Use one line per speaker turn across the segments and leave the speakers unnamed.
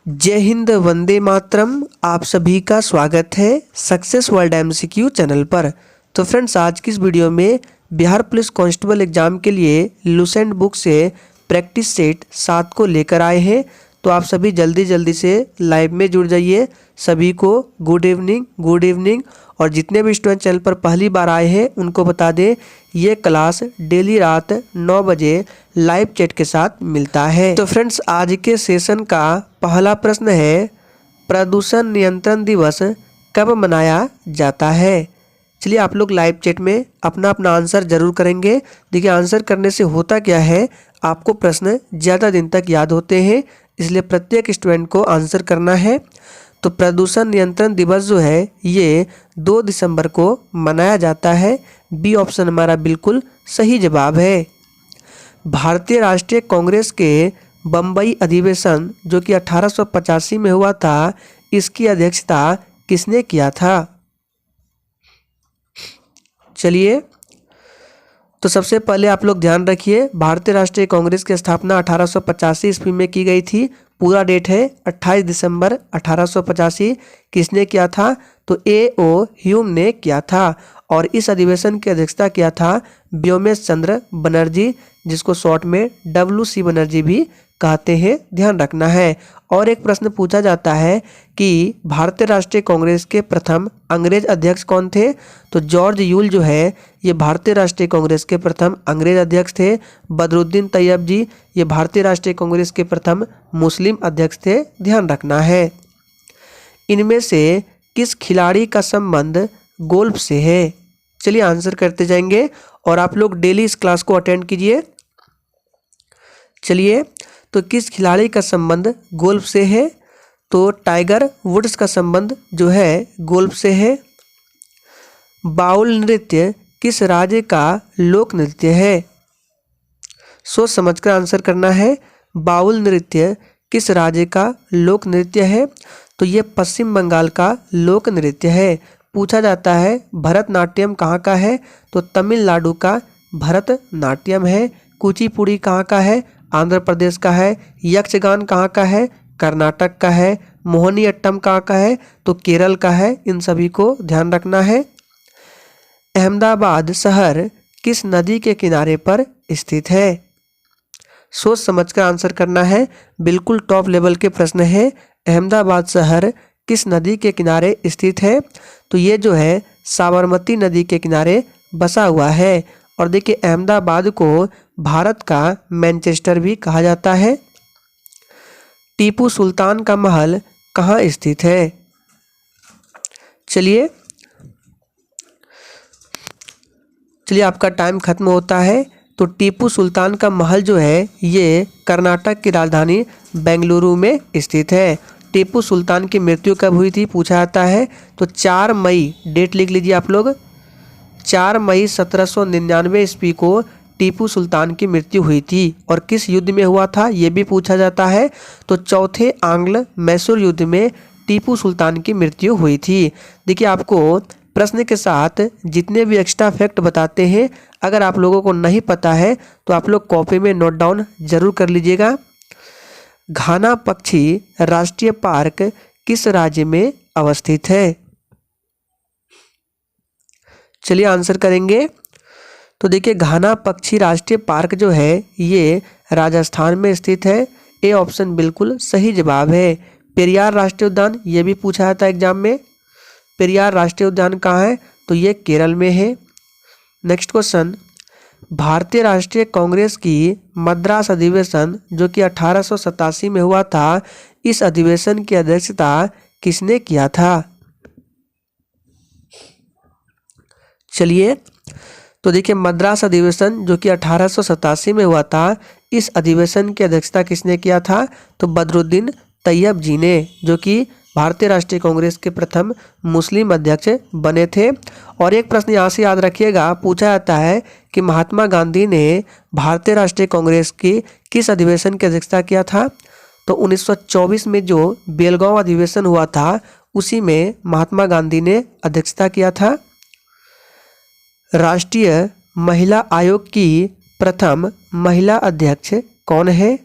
जय हिंद, वंदे मातरम। आप सभी का स्वागत है सक्सेस वर्ल्ड एमसीक्यू चैनल पर। तो फ्रेंड्स, आज की इस वीडियो में बिहार पुलिस कांस्टेबल एग्जाम के लिए लुसेंट बुक से प्रैक्टिस सेट 7 को लेकर आए हैं। तो आप सभी जल्दी से लाइव में जुड़ जाइए। सभी को गुड इवनिंग, गुड इवनिंग। और जितने भी स्टूडेंट चैनल पर पहली बार आए हैं उनको बता दें, ये क्लास डेली रात 9 बजे लाइव चैट के साथ मिलता है। तो फ्रेंड्स, आज के सेशन का पहला प्रश्न है, प्रदूषण नियंत्रण दिवस कब मनाया जाता है? चलिए, आप लोग लाइव चैट में अपना अपना आंसर जरूर करेंगे। देखिए, आंसर करने से होता क्या है, आपको प्रश्न ज़्यादा दिन तक याद होते हैं, इसलिए प्रत्येक स्टूडेंट को आंसर करना है। तो प्रदूषण नियंत्रण दिवस जो है ये 2 दिसंबर को मनाया जाता है। बी ऑप्शन हमारा बिल्कुल सही जवाब है। भारतीय राष्ट्रीय कांग्रेस के बम्बई अधिवेशन जो कि 1885 में हुआ था, इसकी अध्यक्षता किसने किया था? चलिए, तो सबसे पहले आप लोग ध्यान रखिए, भारतीय राष्ट्रीय कांग्रेस की स्थापना 1885 ईस्वी में की गई थी। पूरा डेट है 28 दिसंबर 1885। किसने किया था? तो A.O. ह्यूम ने किया था। और इस अधिवेशन की अध्यक्षता किया था व्योमेश चंद्र बनर्जी, जिसको शॉर्ट में W.C. बनर्जी भी कहते हैं, ध्यान रखना है। और एक प्रश्न पूछा जाता है कि भारतीय राष्ट्रीय कांग्रेस के प्रथम अंग्रेज अध्यक्ष कौन थे? तो जॉर्ज यूल जो है ये भारतीय राष्ट्रीय कांग्रेस के प्रथम अंग्रेज अध्यक्ष थे। बदरुद्दीन तैयब जी ये भारतीय राष्ट्रीय कांग्रेस के प्रथम मुस्लिम अध्यक्ष थे, ध्यान रखना है। इनमें से किस खिलाड़ी का संबंध गोल्फ से है? चलिए, आंसर करते जाएंगे और आप लोग डेली इस क्लास को अटेंड कीजिए। चलिए, तो किस खिलाड़ी का संबंध गोल्फ से है? तो टाइगर वुड्स का संबंध जो है गोल्फ से है। बाउल नृत्य किस राज्य का लोक नृत्य है? सोच समझकर आंसर करना है। बाउल नृत्य किस राज्य का लोक नृत्य है? तो ये पश्चिम बंगाल का लोक नृत्य है। पूछा जाता है भरतनाट्यम कहाँ का है? तो तमिलनाडु का भरतनाट्यम है। कुचिपुड़ी कहाँ का है? आंध्र प्रदेश का है। यक्षगान कहाँ का है? कर्नाटक का है। मोहिनीअट्टम कहाँ का है? तो केरल का है। इन सभी को ध्यान रखना है। अहमदाबाद शहर किस नदी के किनारे पर स्थित है? सोच समझकर आंसर करना है, बिल्कुल टॉप लेवल के प्रश्न है। अहमदाबाद शहर किस नदी के किनारे स्थित है? तो ये जो है साबरमती नदी के किनारे बसा हुआ है। और देखिए, अहमदाबाद को भारत का मैनचेस्टर भी कहा जाता है। टीपू सुल्तान का महल कहाँ स्थित है? चलिए, आपका टाइम खत्म होता है। तो टीपू सुल्तान का महल जो है ये कर्नाटक की राजधानी बेंगलुरु में स्थित है। टीपू सुल्तान की मृत्यु कब हुई थी पूछा जाता है। तो 4 मई, डेट लिख लीजिए आप लोग, 4 मई 1799 ईस्वी को टीपू सुल्तान की मृत्यु हुई थी। और किस युद्ध में हुआ था ये भी पूछा जाता है। तो चौथे आंग्ल मैसूर युद्ध में टीपू सुल्तान की मृत्यु हुई थी। देखिए, आपको प्रश्न के साथ जितने भी एक्स्ट्रा फैक्ट बताते हैं, अगर आप लोगों को नहीं पता है तो आप लोग कॉपी में नोट डाउन जरूर कर लीजिएगा। घाना पक्षी राष्ट्रीय पार्क किस राज्य में अवस्थित है? चलिए, आंसर करेंगे। तो देखिए, घाना पक्षी राष्ट्रीय पार्क जो है ये राजस्थान में स्थित है। ए ऑप्शन बिल्कुल सही जवाब है। पेरियार राष्ट्रीय उद्यान ये भी पूछा जाता है एग्जाम में। पेरियार राष्ट्रीय उद्यान कहाँ है? तो ये केरल में है। नेक्स्ट क्वेश्चन, भारतीय राष्ट्रीय कांग्रेस की मद्रास अधिवेशन जो कि 1887 में हुआ था, इस अधिवेशन की अध्यक्षता किसने किया था? चलिए, तो देखिए, मद्रास अधिवेशन जो कि 1887 में हुआ था, इस अधिवेशन की अध्यक्षता किसने किया था? तो बदरुद्दीन तैयब जी ने, जो कि भारतीय राष्ट्रीय कांग्रेस के प्रथम मुस्लिम अध्यक्ष बने थे। और एक प्रश्न यहाँ से याद रखिएगा, पूछा जाता है कि महात्मा गांधी ने भारतीय राष्ट्रीय कांग्रेस की किस अधिवेशन की अध्यक्षता किया था? तो 1924 में जो बेलगांव अधिवेशन हुआ था उसी में महात्मा गांधी ने अध्यक्षता किया था। राष्ट्रीय महिला आयोग की प्रथम महिला अध्यक्ष कौन है?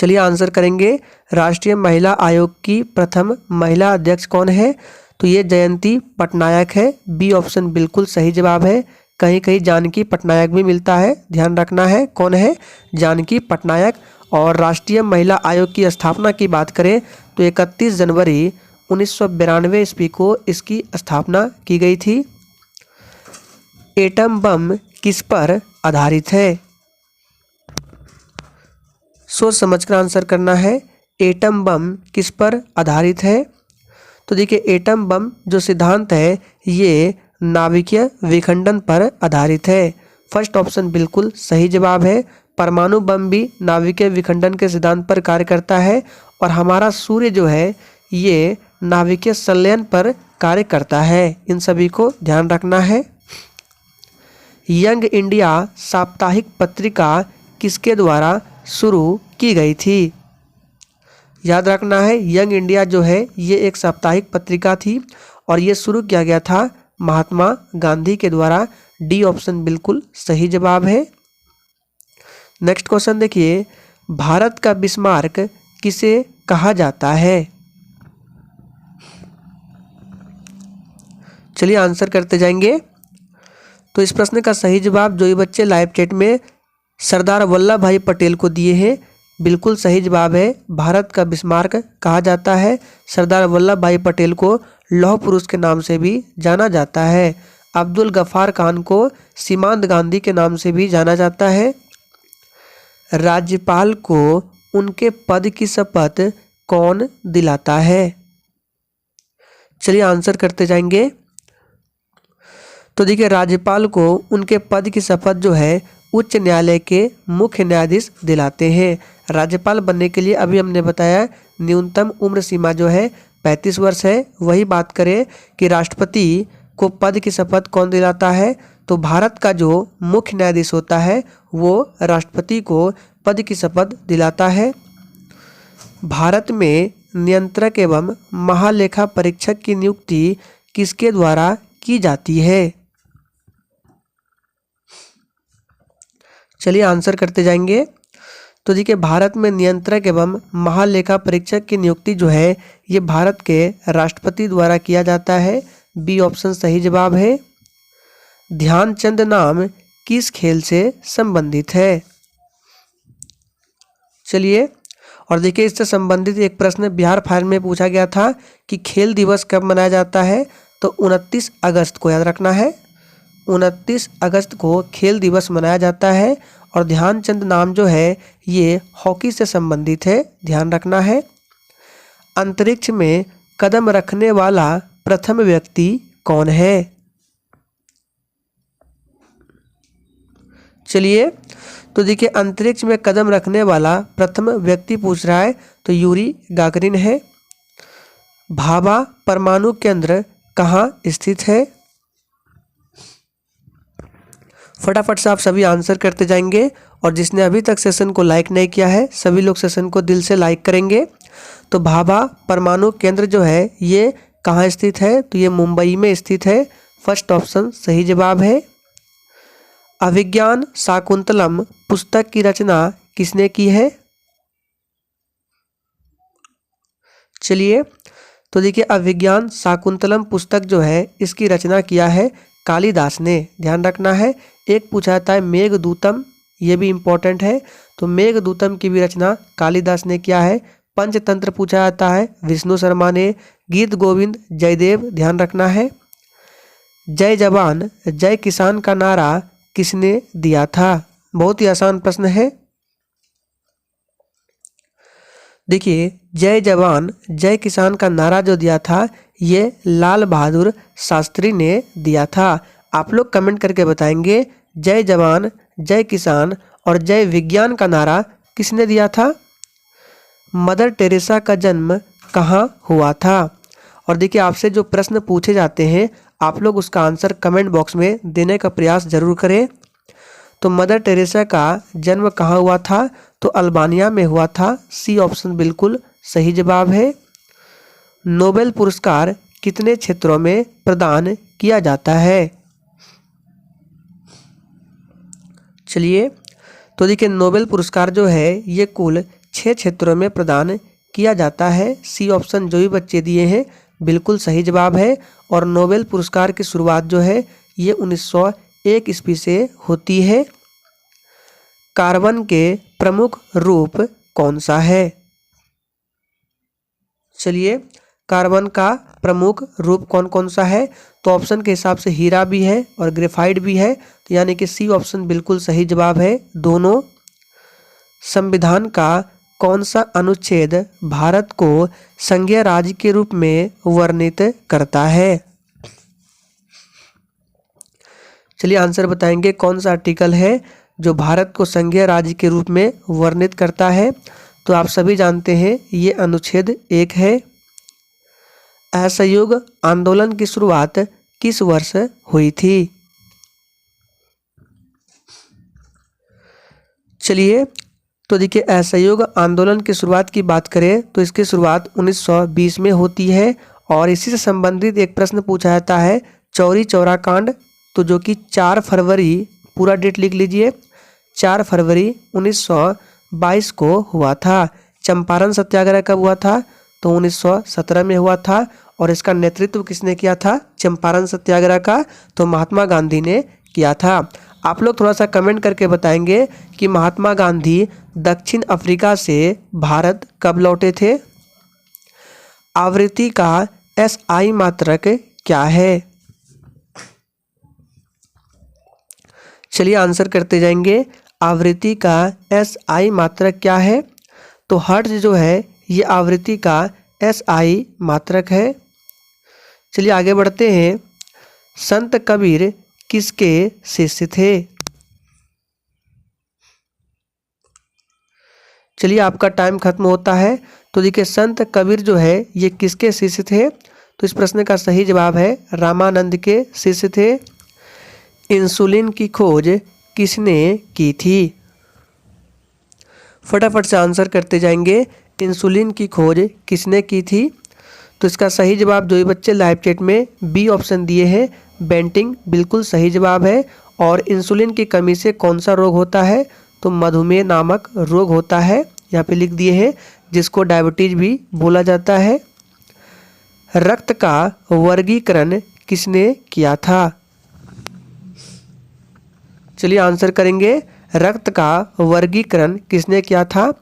चलिए आंसर करेंगे। राष्ट्रीय महिला आयोग की प्रथम महिला अध्यक्ष कौन है? तो ये जयंती पटनायक है। बी ऑप्शन बिल्कुल सही जवाब है। कहीं कहीं जानकी पटनायक भी मिलता है, ध्यान रखना है। कौन है? जानकी पटनायक। और राष्ट्रीय महिला आयोग की स्थापना की बात करें तो 31 जनवरी 1992 ईस्वी को इसकी स्थापना की गई थी। एटम बम किस पर आधारित है? सोच समझकर आंसर करना है। एटम बम किस पर आधारित है? तो देखिए, एटम बम जो सिद्धांत है ये नाभिकीय विखंडन पर आधारित है। फर्स्ट ऑप्शन बिल्कुल सही जवाब है। परमाणु बम भी नाभिकीय विखंडन के सिद्धांत पर कार्य करता है और हमारा सूर्य जो है ये नाभिकीय संलयन पर कार्य करता है। इन सभी को ध्यान रखना है। यंग इंडिया साप्ताहिक पत्रिका किसके द्वारा शुरू की गई थी? याद रखना है, यंग इंडिया जो है ये एक साप्ताहिक पत्रिका थी और ये शुरू किया गया था महात्मा गांधी के द्वारा। डी ऑप्शन बिल्कुल सही जवाब है। नेक्स्ट क्वेश्चन देखिए, भारत का बिस्मार्क किसे कहा जाता है? चलिए आंसर करते जाएंगे। तो इस प्रश्न का सही जवाब जो ये बच्चे लाइव चैट में सरदार वल्लभ भाई पटेल को दिए हैं, बिल्कुल सही जवाब है। भारत का बिस्मार्क कहा जाता है। सरदार वल्लभ भाई पटेल को लौह पुरुष के नाम से भी जाना जाता है। अब्दुल गफ्फार खान को सीमांत गांधी के नाम से भी जाना जाता है। राज्यपाल को उनके पद की शपथ कौन दिलाता है? चलिए आंसर करते जाएंगे। तो देखिए, राज्यपाल को उनके पद की शपथ जो है उच्च न्यायालय के मुख्य न्यायाधीश दिलाते हैं। राज्यपाल बनने के लिए अभी हमने बताया न्यूनतम उम्र सीमा जो है 35 वर्ष है। वही बात करें कि राष्ट्रपति को पद की शपथ कौन दिलाता है, तो भारत का जो मुख्य न्यायाधीश होता है वो राष्ट्रपति को पद की शपथ दिलाता है। भारत में नियंत्रक एवं महालेखा परीक्षक की नियुक्ति किसके द्वारा की जाती है? चलिए आंसर करते जाएंगे। तो देखिए, भारत में नियंत्रक एवं महालेखा परीक्षक की नियुक्ति जो है ये भारत के राष्ट्रपति द्वारा किया जाता है। बी ऑप्शन सही जवाब है। ध्यानचंद नाम किस खेल से संबंधित है? चलिए, और देखिए इससे संबंधित एक प्रश्न बिहार फाइल में पूछा गया था कि खेल दिवस कब मनाया जाता है, तो 29 अगस्त को। याद रखना है 29 अगस्त को खेल दिवस मनाया जाता है। और ध्यानचंद नाम जो है ये हॉकी से संबंधित है, ध्यान रखना है। अंतरिक्ष में कदम रखने वाला प्रथम व्यक्ति कौन है? चलिए, तो देखिए अंतरिक्ष में कदम रखने वाला प्रथम व्यक्ति पूछ रहा है तो यूरी गागरिन है। भाभा परमाणु केंद्र कहाँ स्थित है? फटाफट से आप सभी आंसर करते जाएंगे और जिसने अभी तक सेशन को लाइक नहीं किया है सभी लोग सेशन को दिल से लाइक करेंगे। तो भाभा परमाणु केंद्र जो है ये कहाँ स्थित है, तो ये मुंबई में स्थित है। फर्स्ट ऑप्शन सही जवाब है। अभिज्ञान शाकुंतलम पुस्तक की रचना किसने की है? चलिए, तो देखिए अभिज्ञान शाकुंतलम पुस्तक जो है इसकी रचना किया है कालिदास ने, ध्यान रखना है। एक पूछा जाता है मेघदूतम, ये भी इम्पोर्टेंट है, तो मेघदूतम की भी रचना कालिदास ने किया है। पंचतंत्र पूछा जाता है विष्णु शर्मा ने। गीत गोविंद जयदेव, ध्यान रखना है। जय जवान जय किसान का नारा किसने दिया था? बहुत ही आसान प्रश्न है। देखिए, जय जवान जय किसान का नारा जो दिया था ये लाल बहादुर शास्त्री ने दिया था। आप लोग कमेंट करके बताएंगे जय जवान जय किसान और जय विज्ञान का नारा किसने दिया था? मदर टेरेसा का जन्म कहाँ हुआ था? और देखिए आपसे जो प्रश्न पूछे जाते हैं आप लोग उसका आंसर कमेंट बॉक्स में देने का प्रयास जरूर करें। तो मदर टेरेसा का जन्म कहाँ हुआ था, तो अल्बानिया में हुआ था। सी ऑप्शन बिल्कुल सही जवाब है। नोबेल पुरस्कार कितने क्षेत्रों में प्रदान किया जाता है? चलिए, तो देखिए नोबेल पुरस्कार जो है ये कुल 6 क्षेत्रों में प्रदान किया जाता है। सी ऑप्शन जो भी बच्चे दिए हैं बिल्कुल सही जवाब है। और नोबेल पुरस्कार की शुरुआत जो है ये 1901 ईस्वी से होती है। कार्बन के प्रमुख रूप कौन सा है? चलिए, कार्बन का प्रमुख रूप कौन कौन सा है? तो ऑप्शन के हिसाब से हीरा भी है और ग्रेफाइट भी है, तो यानी कि सी ऑप्शन बिल्कुल सही जवाब है दोनों। संविधान का कौन सा अनुच्छेद भारत को संघीय राज्य के रूप में वर्णित करता है? चलिए आंसर बताएंगे, कौन सा आर्टिकल है जो भारत को संघीय राज्य के रूप में वर्णित करता है? तो आप सभी जानते हैं ये अनुच्छेद 1 है। असहयोग आंदोलन की शुरुआत किस वर्ष हुई थी? चलिए, तो देखिए असहयोग आंदोलन की शुरुआत की बात करें तो इसकी शुरुआत 1920 में होती है। और इसी से संबंधित एक प्रश्न पूछा जाता है चौरी चौरा कांड, तो जो कि 4 फरवरी, पूरा डेट लिख लीजिए, 4 फरवरी 1922 को हुआ था। चंपारण सत्याग्रह कब हुआ था? तो 1917 में हुआ था। और इसका नेतृत्व किसने किया था चंपारण सत्याग्रह का? तो महात्मा गांधी ने किया था। आप लोग थोड़ा सा कमेंट करके बताएंगे कि महात्मा गांधी दक्षिण अफ्रीका से भारत कब लौटे थे? आवृत्ति का SI मात्रक क्या है? चलिए आंसर करते जाएंगे। आवृत्ति का SI मात्रक क्या है? तो हर्ट्ज जो है ये आवृत्ति का SI मात्रक है। चलिए आगे बढ़ते हैं। संत कबीर किसके शिष्य थे? चलिए आपका टाइम खत्म होता है। तो देखिए संत कबीर जो है ये किसके शिष्य थे? तो इस प्रश्न का सही जवाब है रामानंद के शिष्य थे। इंसुलिन की खोज किसने की थी? फटाफट से आंसर करते जाएंगे। इंसुलिन की खोज किसने की थी? तो इसका सही जवाब जो भी बच्चे लाइव चैट में बी ऑप्शन दिए हैं, बेंटिंग, बिल्कुल सही जवाब है। और इंसुलिन की कमी से कौन सा रोग होता है? तो मधुमेह नामक रोग होता है, यहाँ पे लिख दिए हैं, जिसको डायबिटीज भी बोला जाता है। रक्त का वर्गीकरण किसने किया था? चलिए आंसर करेंगे। रक्त का वर्गीकरण किसने किया था?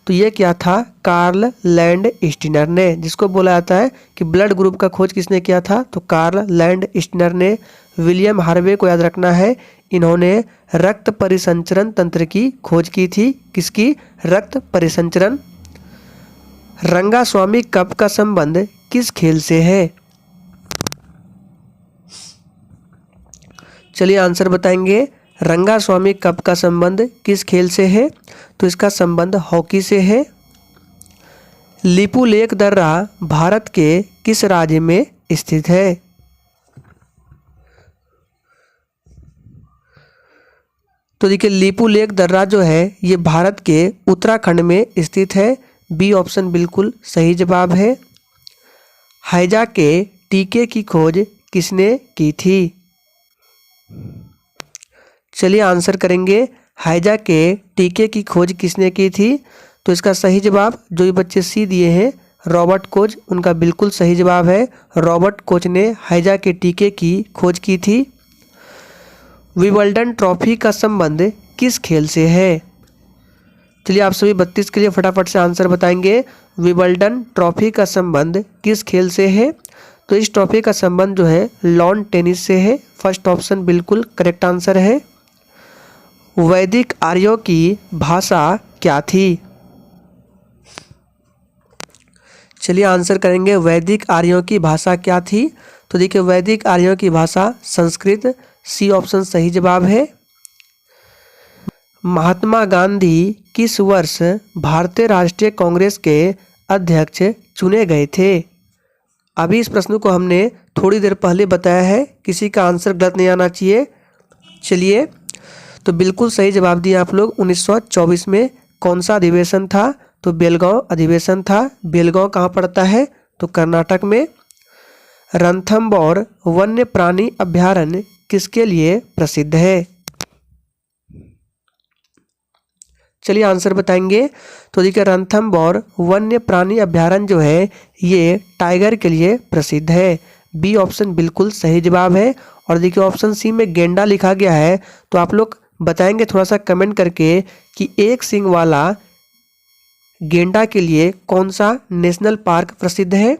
तो ये किया था कार्ल लैंड स्टीनर ने, जिसको बोला जाता है कि ब्लड ग्रुप का खोज किसने किया था? तो कार्ल लैंड स्टीनर ने। विलियम हार्वे को याद रखना है, इन्होंने रक्त परिसंचरण तंत्र की खोज की थी। किसकी? रक्त परिसंचरण। रंगास्वामी कप का संबंध किस खेल से है? चलिए आंसर बताएंगे। रंगास्वामी कप का संबंध किस खेल से है? तो इसका संबंध हॉकी से है। लिपुलेख दर्रा भारत के किस राज्य में स्थित है? तो देखिए लिपुलेख दर्रा जो है ये भारत के उत्तराखंड में स्थित है। बी ऑप्शन बिल्कुल सही जवाब है। हैजा के टीके की खोज किसने की थी? चलिए आंसर करेंगे। हैजा के टीके की खोज किसने की थी? तो इसका सही जवाब जो ये बच्चे सी दिए हैं रॉबर्ट कोच, उनका बिल्कुल सही जवाब है। रॉबर्ट कोच ने हैजा के टीके की खोज की थी। विंबलडन ट्रॉफी का संबंध किस खेल से है? चलिए आप सभी 32 के लिए फटाफट से आंसर बताएंगे। विंबलडन ट्रॉफी का संबंध किस खेल से है? तो इस ट्रॉफी का संबंध जो है लॉन टेनिस से है। फर्स्ट ऑप्शन बिल्कुल करेक्ट आंसर है। वैदिक आर्यों की भाषा क्या थी? चलिए आंसर करेंगे। वैदिक आर्यों की भाषा क्या थी? तो देखिए वैदिक आर्यों की भाषा संस्कृत। सी ऑप्शन सही जवाब है। महात्मा गांधी किस वर्ष भारतीय राष्ट्रीय कांग्रेस के अध्यक्ष चुने गए थे? अभी इस प्रश्न को हमने थोड़ी देर पहले बताया है, किसी का आंसर गलत नहीं आना चाहिए। चलिए तो बिल्कुल सही जवाब दिया आप लोग। 1924 में कौन सा अधिवेशन था? तो बेलगांव अधिवेशन था। बेलगांव कहाँ पड़ता है? तो कर्नाटक में। रणथंबोर वन्य प्राणी अभयारण्य किसके लिए प्रसिद्ध है? चलिए आंसर बताएंगे। तो देखिए रणथंभौर वन्य प्राणी अभ्यारण्य जो है ये टाइगर के लिए प्रसिद्ध है। बी ऑप्शन बिल्कुल सही जवाब है। और देखिए ऑप्शन सी में गेंडा लिखा गया है, तो आप लोग बताएंगे थोड़ा सा कमेंट करके कि एक सींग वाला गेंडा के लिए कौन सा नेशनल पार्क प्रसिद्ध है।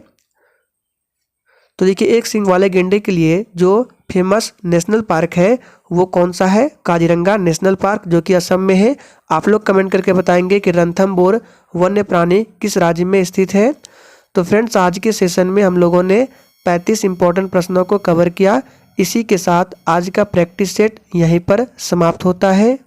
तो देखिए एक सींग वाले गेंडे के लिए जो फेमस नेशनल पार्क है वो कौन सा है, काजीरंगा नेशनल पार्क जो कि असम में है। आप लोग कमेंट करके बताएंगे कि रणथंभौर वन्य प्राणी किस राज्य में स्थित है। तो फ्रेंड्स आज के सेशन में हम लोगों ने 35 इंपॉर्टेंट प्रश्नों को कवर किया। इसी के साथ आज का प्रैक्टिस सेट यहीं पर समाप्त होता है।